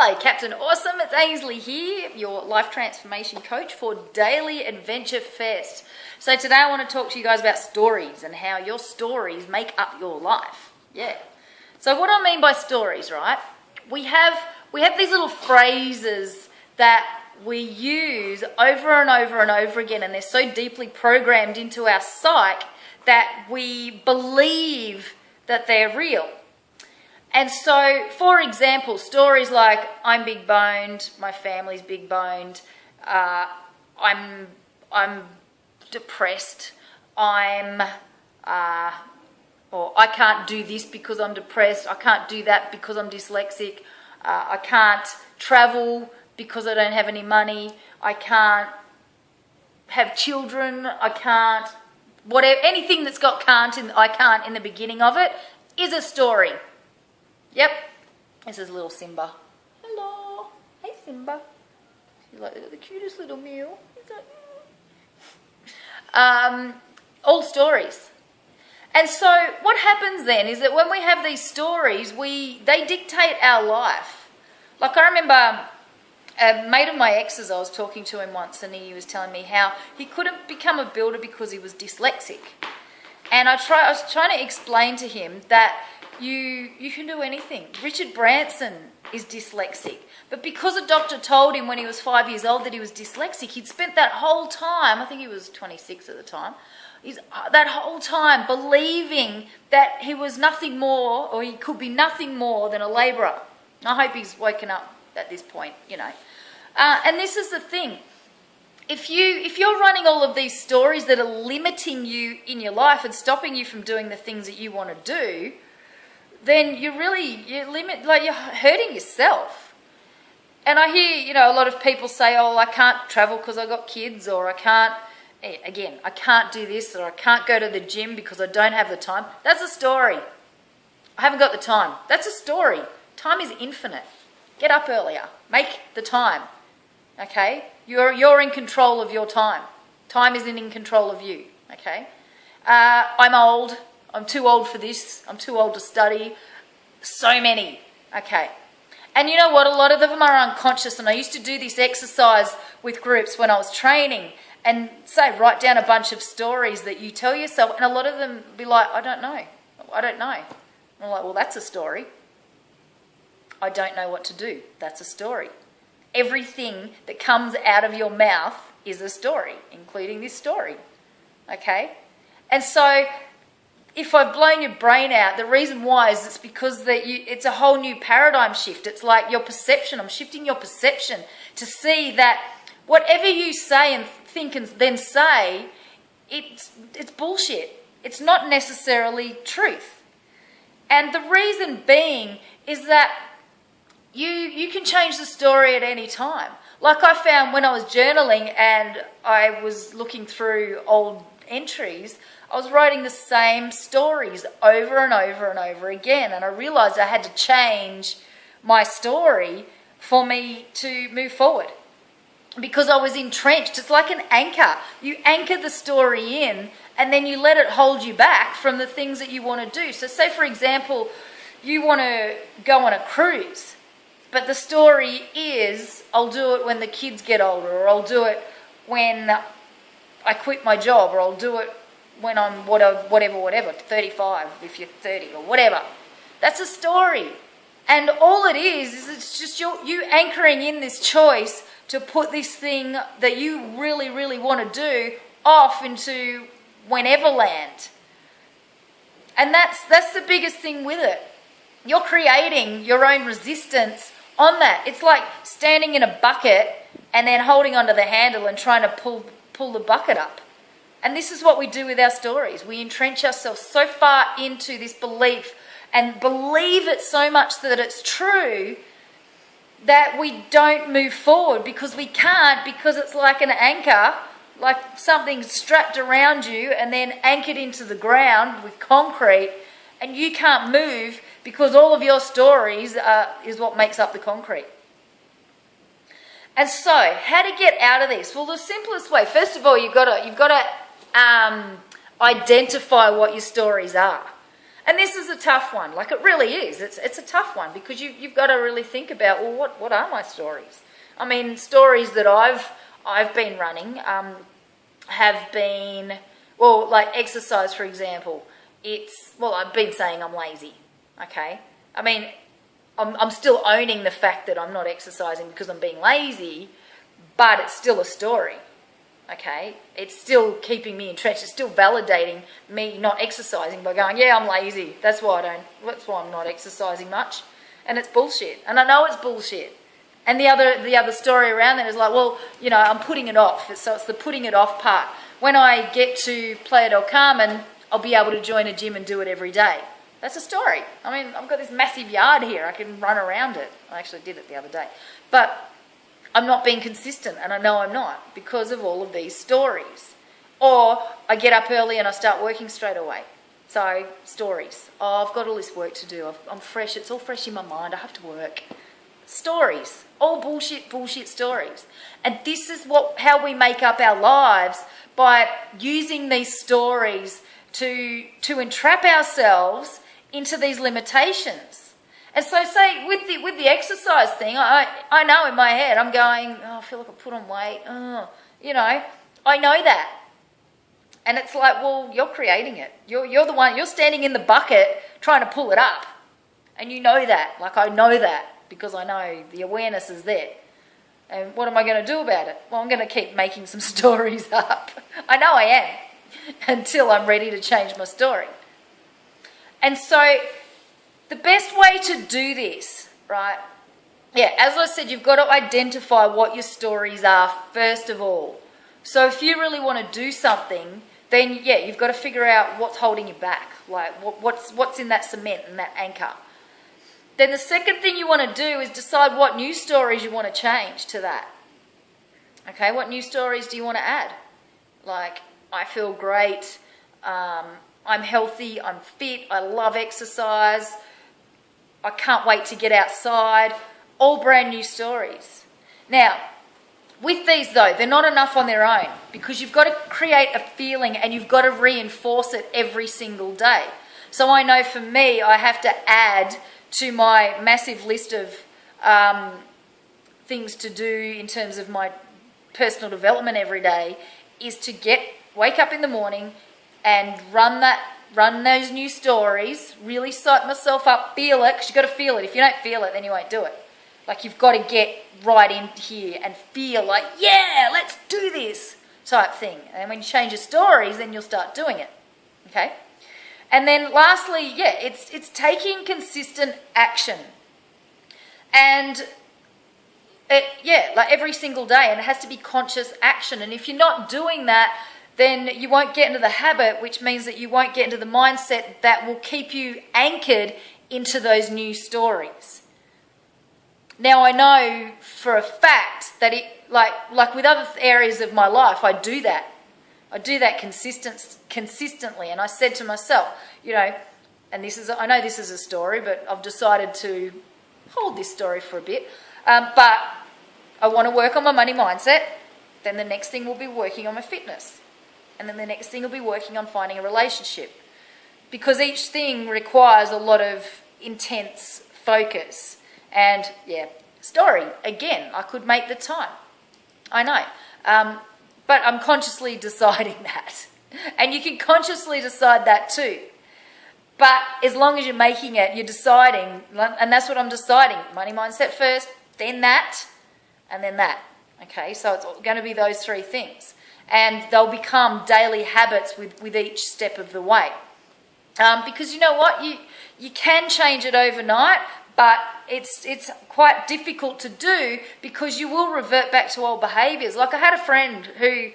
Hello, Captain Awesome. It's Ainsley here, your life transformation coach for Daily Adventure Fest. So today I want to talk to you guys about stories and how your stories make up your life. Yeah. So what I mean by stories, right? We have these little phrases that we use over and over and over again, and they're so deeply programmed into our psyche that we believe that they're real. And so, for example, stories like, I'm big boned, my family's big boned, I'm depressed, or I can't do this because I'm depressed, I can't do that because I'm dyslexic, I can't travel because I don't have any money, I can't have children, I can't, whatever, anything that's got I can't in the beginning of it is a story. Yep, this is little Simba. Hello, hey Simba. She's like the cutest little meal. All stories. And so what happens then is that when we have these stories, they dictate our life. Like I remember a mate of my ex's, I was talking to him once, and he was telling me how he couldn't become a builder because he was dyslexic. And I was trying to explain to him that you can do anything. Richard Branson is dyslexic, but because a doctor told him when he was 5 years old that he was dyslexic, he'd spent that whole time, I think he was 26 at the time, that whole time believing that he was nothing more, or he could be nothing more than a labourer. I hope he's woken up at this point, you know. And this is the thing. If you're running all of these stories that are limiting you in your life and stopping you from doing the things that you want to do, then you're hurting yourself. And I hear, a lot of people say, oh, I can't travel because I've got kids, or I can't do this, or I can't go to the gym because I don't have the time. That's a story. I haven't got the time. That's a story. Time is infinite. Get up earlier. Make the time. Okay? You're in control of your time. Time isn't in control of you. Okay? I'm old. I'm too old for this. I'm too old to study. So many. Okay. And you know what? A lot of them are unconscious. And I used to do this exercise with groups when I was training and say, write down a bunch of stories that you tell yourself. And a lot of them be like, I don't know. I don't know. And I'm like, well, that's a story. I don't know what to do. That's a story. Everything that comes out of your mouth is a story, including this story. Okay? And so if I've blown your brain out, the reason why is it's because it's a whole new paradigm shift. It's like your perception. I'm shifting your perception to see that whatever you say and think and then say, it's bullshit. It's not necessarily truth. And the reason being is that you can change the story at any time. Like I found when I was journaling and I was looking through old entries, I was writing the same stories over and over and over again, and I realised I had to change my story for me to move forward because I was entrenched. It's like an anchor. You anchor the story in and then you let it hold you back from the things that you want to do. So say, for example, you want to go on a cruise, but the story is, I'll do it when the kids get older, or I'll do it when I quit my job, or I'll do it when I'm whatever, 35 if you're 30 or whatever. That's a story. And all it is it's just you anchoring in this choice to put this thing that you really, really want to do off into whenever land. And that's the biggest thing with it. You're creating your own resistance on that. It's like standing in a bucket and then holding onto the handle and trying to pull the bucket up. And this is what we do with our stories. We entrench ourselves so far into this belief and believe it so much that it's true that we don't move forward because we can't, because it's like an anchor, like something strapped around you and then anchored into the ground with concrete, and you can't move because all of your stories is what makes up the concrete. And so, how to get out of this? Well, the simplest way, first of all, you've got to identify what your stories are. And this is a tough one. Like, it really is. It's a tough one because you've got to really think about, well, what are my stories? I mean, stories that I've been running have been, well, like exercise, for example. I've been saying I'm lazy, okay? I mean, I'm still owning the fact that I'm not exercising because I'm being lazy, but it's still a story, okay? It's still keeping me entrenched. It's still validating me not exercising by going, yeah, I'm lazy. That's why I'm not exercising much. And it's bullshit. And I know it's bullshit. And the other story around that is like, well, you know, I'm putting it off. So it's the putting it off part. When I get to Playa del Carmen, I'll be able to join a gym and do it every day. That's a story. I mean, I've got this massive yard here. I can run around it. I actually did it the other day. But I'm not being consistent, and I know I'm not because of all of these stories. Or I get up early and I start working straight away. So, stories. Oh, I've got all this work to do. I'm fresh. It's all fresh in my mind. I have to work. Stories. All bullshit stories. And this is how we make up our lives, by using these stories to entrap ourselves into these limitations. And so, say with the exercise thing, I know in my head I'm going, oh, I feel like I put on weight. Oh, you know, I know that. And it's like, well, you're creating it. You're the one. You're standing in the bucket trying to pull it up, and you know that. Like, I know that because I know the awareness is there. And what am I going to do about it? Well, I'm going to keep making some stories up. I know I am, until I'm ready to change my story. And so the best way to do this, right? Yeah, as I said, you've got to identify what your stories are first of all. So if you really want to do something, then yeah, you've got to figure out what's holding you back. Like what's in that cement and that anchor. Then the second thing you want to do is decide what new stories you want to change to that. Okay, what new stories do you want to add? Like, I feel great, I'm healthy, I'm fit, I love exercise, I can't wait to get outside. All brand new stories. Now, with these though, they're not enough on their own because you've got to create a feeling and you've got to reinforce it every single day. So I know for me, I have to add to my massive list of things to do in terms of my personal development every day is to wake up in the morning and run those new stories, really psych myself up, feel it, because you've got to feel it. If you don't feel it, then you won't do it. Like, you've got to get right in here and feel like, yeah, let's do this type thing. And when you change your stories, then you'll start doing it. Okay? And then lastly, yeah, it's taking consistent action. And like every single day, and it has to be conscious action. And if you're not doing that, then you won't get into the habit, which means that you won't get into the mindset that will keep you anchored into those new stories. Now, I know for a fact that like with other areas of my life, I do that. I do that consistently. And I said to myself, you know, and I know this is a story, but I've decided to hold this story for a bit. But I want to work on my money mindset. Then the next thing will be working on my fitness. And then the next thing will be working on finding a relationship. Because each thing requires a lot of intense focus. And yeah, story, again, I could make the time. I know. But I'm consciously deciding that. And you can consciously decide that too. But as long as you're making it, you're deciding, and that's what I'm deciding. Money mindset first, then that, and then that. Okay, so it's going to be those three things. And they'll become daily habits with each step of the way. Because you know what? You can change it overnight, but it's quite difficult to do because you will revert back to old behaviours. Like, I had a friend who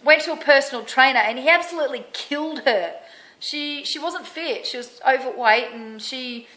went to a personal trainer and he absolutely killed her. She wasn't fit, she was overweight, and she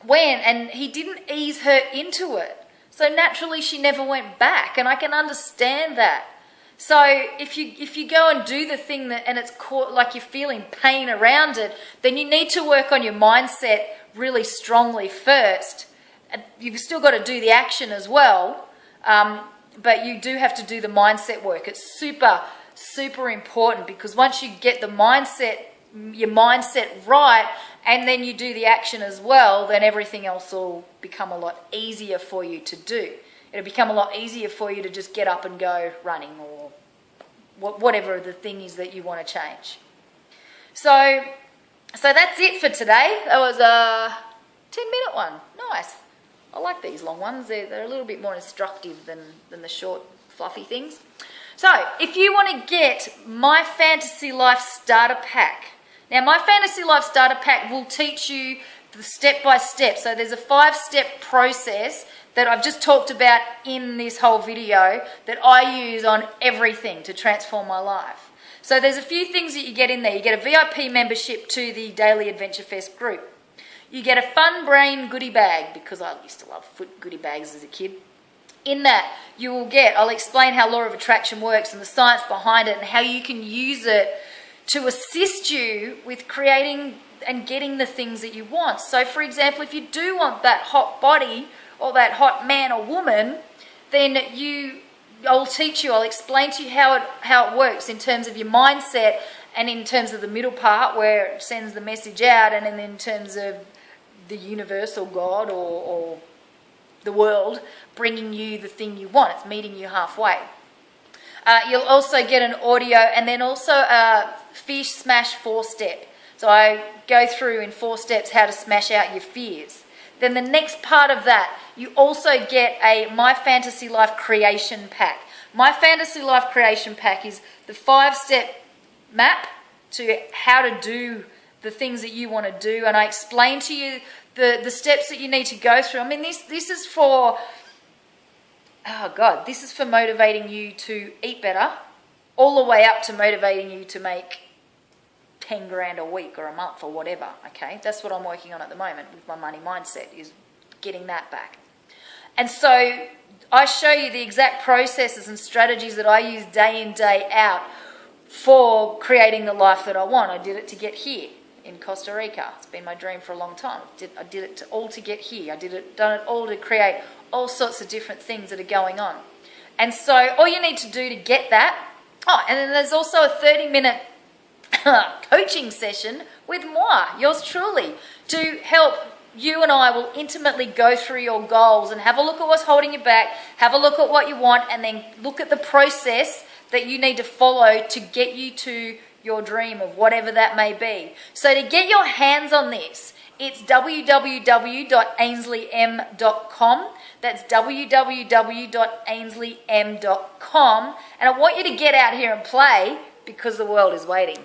went and he didn't ease her into it. So naturally she never went back, and I can understand that. So if you go and do the thing and it's like you're feeling pain around it, then you need to work on your mindset really strongly first. You've still got to do the action as well, but you do have to do the mindset work. It's super, super important, because once you get your mindset right, and then you do the action as well, then everything else will become a lot easier for you to do. It'll become a lot easier for you to just get up and go running or whatever the thing is that you want to change. So that's it for today. That was a 10-minute one. Nice. I like these long ones. They're a little bit more instructive than the short, fluffy things. So if you want to get my Fantasy Life Starter Pack, now my Fantasy Life Starter Pack will teach you the step-by-step. So there's a 5-step process that I've just talked about in this whole video that I use on everything to transform my life. So there's a few things that you get in there. You get a VIP membership to the Daily Adventure Fest group. You get a Fun Brain goodie bag, because I used to love goodie bags as a kid. In that, you will get, I'll explain how Law of Attraction works and the science behind it and how you can use it to assist you with creating and getting the things that you want. So, for example, if you do want that hot body or that hot man or woman, then I'll teach you, I'll explain to you how it works in terms of your mindset and in terms of the middle part where it sends the message out, and then in terms of the universe or God or the world bringing you the thing you want. It's meeting you halfway. You'll also get an audio and then also a Fear Smash 4-step. So I go through in 4 steps how to smash out your fears. Then the next part of that, you also get a My Fantasy Life Creation Pack. My Fantasy Life Creation Pack is the 5-step map to how to do the things that you want to do, and I explain to you the steps that you need to go through. I mean, this is for, this is for motivating you to eat better, all the way up to motivating you to make 10 grand a week or a month or whatever, okay? That's what I'm working on at the moment with my money mindset, is getting that back. And so I show you the exact processes and strategies that I use day in, day out for creating the life that I want. I did it to get here in Costa Rica. It's been my dream for a long time. I did it all to get here. Done it all to create all sorts of different things that are going on. And so all you need to do to get that, and then there's also a 30-minute coaching session with moi, yours truly, to help you and I will intimately go through your goals and have a look at what's holding you back, have a look at what you want, and then look at the process that you need to follow to get you to your dream of whatever that may be. So to get your hands on this, it's www.ainsleym.com. That's www.ainsleym.com. And I want you to get out here and play, because the world is waiting.